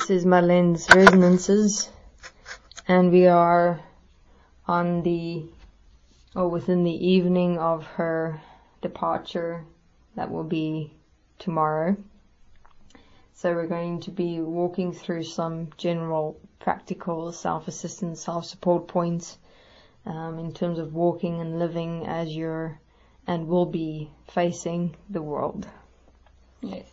This is Madeleine's Resonances, and we are within the evening of her departure. That will be tomorrow. So we're going to be walking through some general practical self-assistance, self-support points in terms of walking and living as you're and will be facing the world. Yes.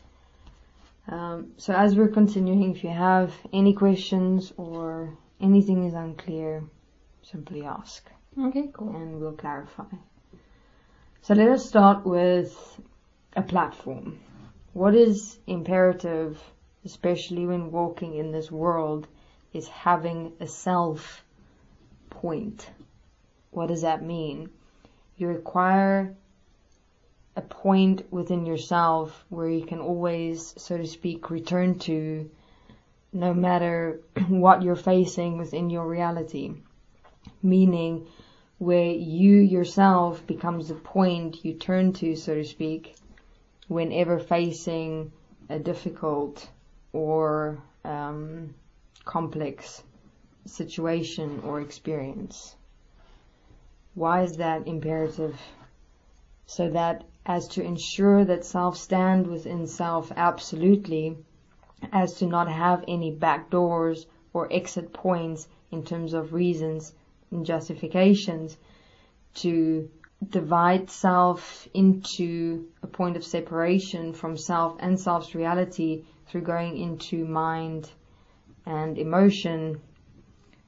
So as we're continuing, if you have any questions or anything is unclear, simply ask. Okay, cool. And we'll clarify. So let us start with a platform. What is imperative, especially when walking in this world, is having a self point. What does that mean? You require a point within yourself where you can always, so to speak, return to no matter what you're facing within your reality. Meaning where you yourself becomes the point you turn to, so to speak, whenever facing a difficult or complex situation or experience. Why is that imperative? So that as to ensure that self stand within self absolutely, as to not have any back doors or exit points in terms of reasons and justifications, to divide self into a point of separation from self and self's reality through going into mind and emotion,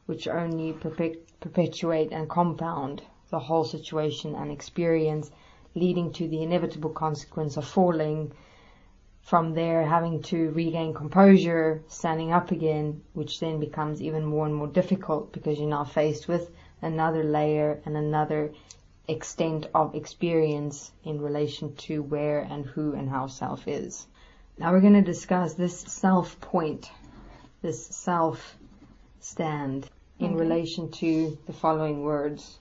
which only perpetuate and compound the whole situation and experience, leading to the inevitable consequence of falling, from there having to regain composure, standing up again, which then becomes even more and more difficult because you're now faced with another layer and another extent of experience in relation to where and who and how self is. Now we're going to discuss this self point, this self stand in relation to the following words: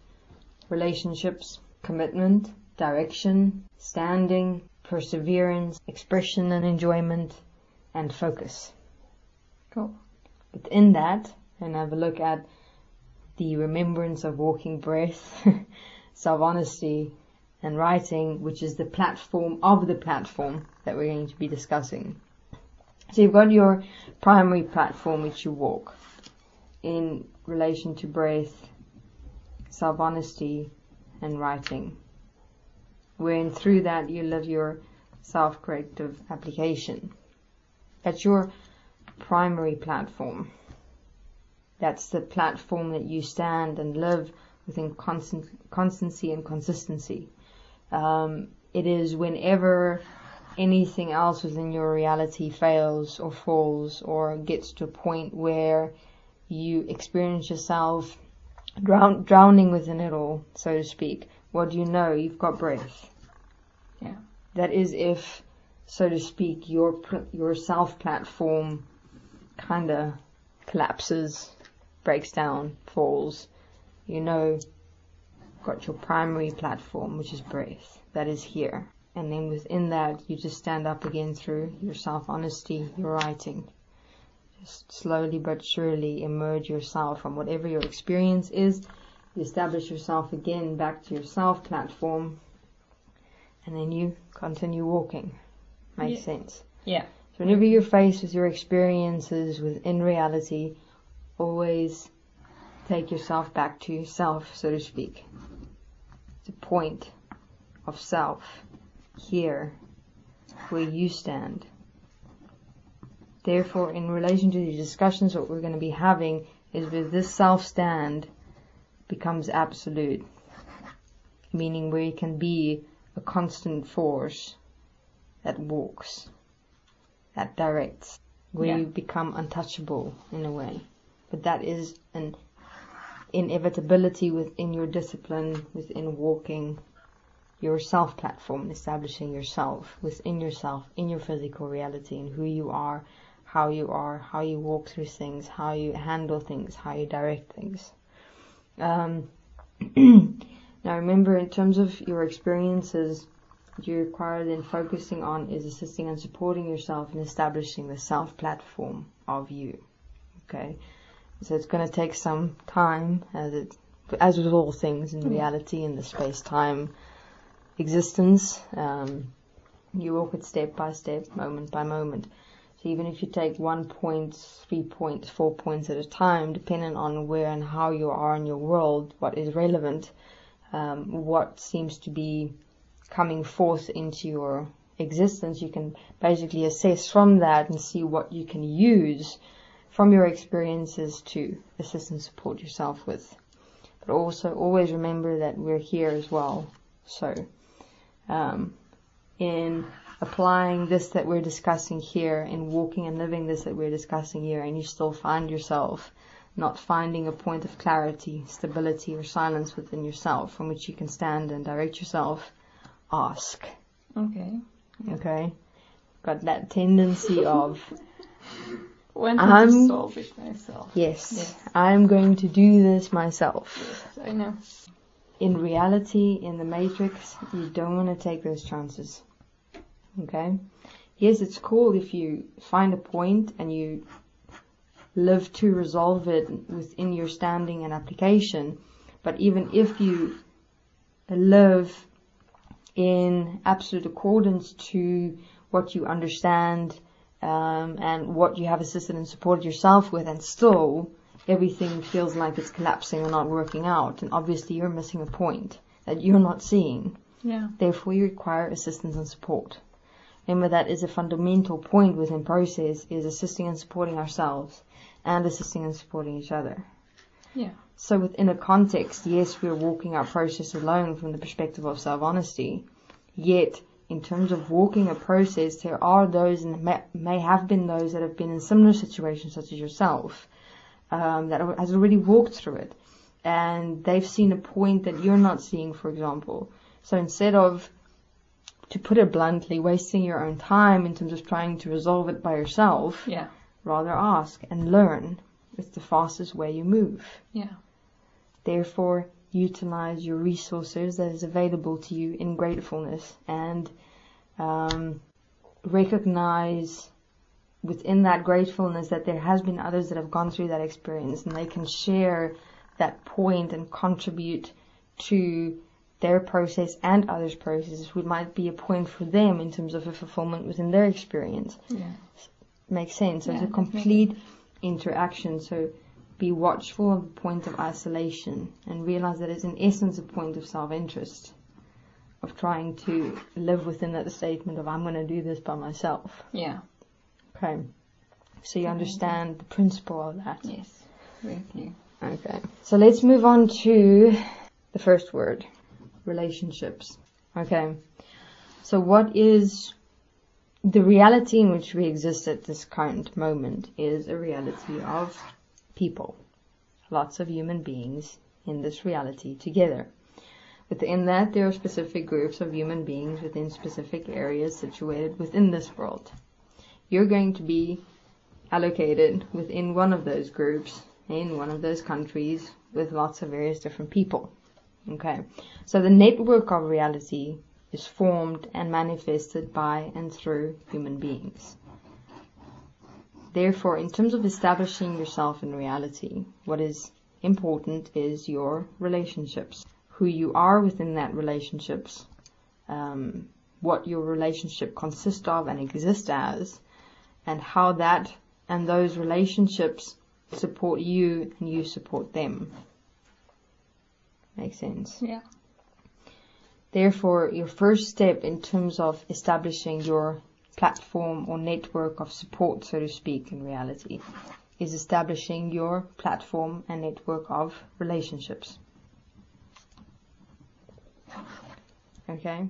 relationships, commitment, direction, standing, perseverance, expression and enjoyment, and focus. Cool. Within that, and have a look at the remembrance of walking breath, self-honesty, and writing, which is the platform of the platform that we're going to be discussing. So you've got your primary platform which you walk in relation to breath, self-honesty, and writing. Wherein through that you live your self-corrective application. That's your primary platform. That's the platform that you stand and live within constancy and consistency. It is whenever anything else within your reality fails or falls or gets to a point where you experience yourself drowning within it all, so to speak. What do you know? You've got breath. Yeah. That is if, so to speak, your self-platform kind of collapses, breaks down, falls. You know, you've got your primary platform, which is breath. That is here. And then within that, you just stand up again through your self-honesty, your writing. Just slowly but surely emerge yourself from whatever your experience is. You establish yourself again back to your self-platform, and then you continue walking. Makes sense? Yeah. So whenever you're faced with your experiences within reality, always take yourself back to yourself, so to speak. The point of self, here, where you stand. Therefore, in relation to the discussions, what we're going to be having is with this self-stand becomes absolute, meaning where you can be a constant force that walks, that directs, where you become untouchable in a way. But that is an inevitability within your discipline, within walking your self-platform, establishing yourself, within yourself, in your physical reality, and who you are, how you walk through things, how you handle things, how you direct things. Now remember, in terms of your experiences you require then focusing on is assisting and supporting yourself in establishing the self platform of you. Okay, so it's going to take some time, as with all things in reality, in the space-time existence. You walk it step by step, moment by moment. So even if you take 1 point, 3 points, 4 points at a time, depending on where and how you are in your world, what is relevant, what seems to be coming forth into your existence, you can basically assess from that and see what you can use from your experiences to assist and support yourself with. But also always remember that we're here as well. So in applying this that we're discussing here, in walking and living this that we're discussing here, and you still find yourself not finding a point of clarity, stability, or silence within yourself from which you can stand and direct yourself, ask. Okay. Okay? Got that tendency of When to solve it myself. Yes, I'm going to do this myself. Yes, I know. In reality, in the matrix, you don't want to take those chances. Okay? Yes, it's cool if you find a point and you live to resolve it within your standing and application. But even if you live in absolute accordance to what you understand and what you have assisted and supported yourself with, and still everything feels like it's collapsing or not working out, and obviously you're missing a point that you're not seeing. Yeah. Therefore, you require assistance and support. Remember, that is a fundamental point within process, is assisting and supporting ourselves and assisting and supporting each other. Yeah. So within a context, yes, we're walking our process alone from the perspective of self-honesty, yet in terms of walking a process, there are those, and may have been those that have been in similar situations such as yourself, that has already walked through it, and they've seen a point that you're not seeing, for example. So instead of, to put it bluntly, wasting your own time in terms of trying to resolve it by yourself, rather ask and learn. It's the fastest way you move. Yeah. Therefore, utilize your resources that is available to you in gratefulness, and recognize within that gratefulness that there has been others that have gone through that experience, and they can share that point and contribute to their process and others' processes, which might be a point for them in terms of a fulfillment within their experience. Yeah. Makes sense. So it's a complete interaction. So be watchful of the point of isolation and realize that it's in essence a point of self-interest, of trying to live within that statement of I'm going to do this by myself. Yeah. Okay. So you understand the principle of that? Yes. Very clear. Okay. So let's move on to the first word, relationships. Okay. So what is the reality in which we exist at this current moment? Is a reality of people. Lots of human beings in this reality together. Within that, there are specific groups of human beings within specific areas situated within this world. You're going to be allocated within one of those groups, in one of those countries, with lots of various different people. Okay, so the network of reality is formed and manifested by and through human beings. Therefore, in terms of establishing yourself in reality, what is important is your relationships. Who you are within that relationships, what your relationship consists of and exists as, and how that and those relationships support you and you support them. Makes sense? Yeah. Therefore, your first step in terms of establishing your platform or network of support, so to speak, in reality, is establishing your platform and network of relationships. Okay?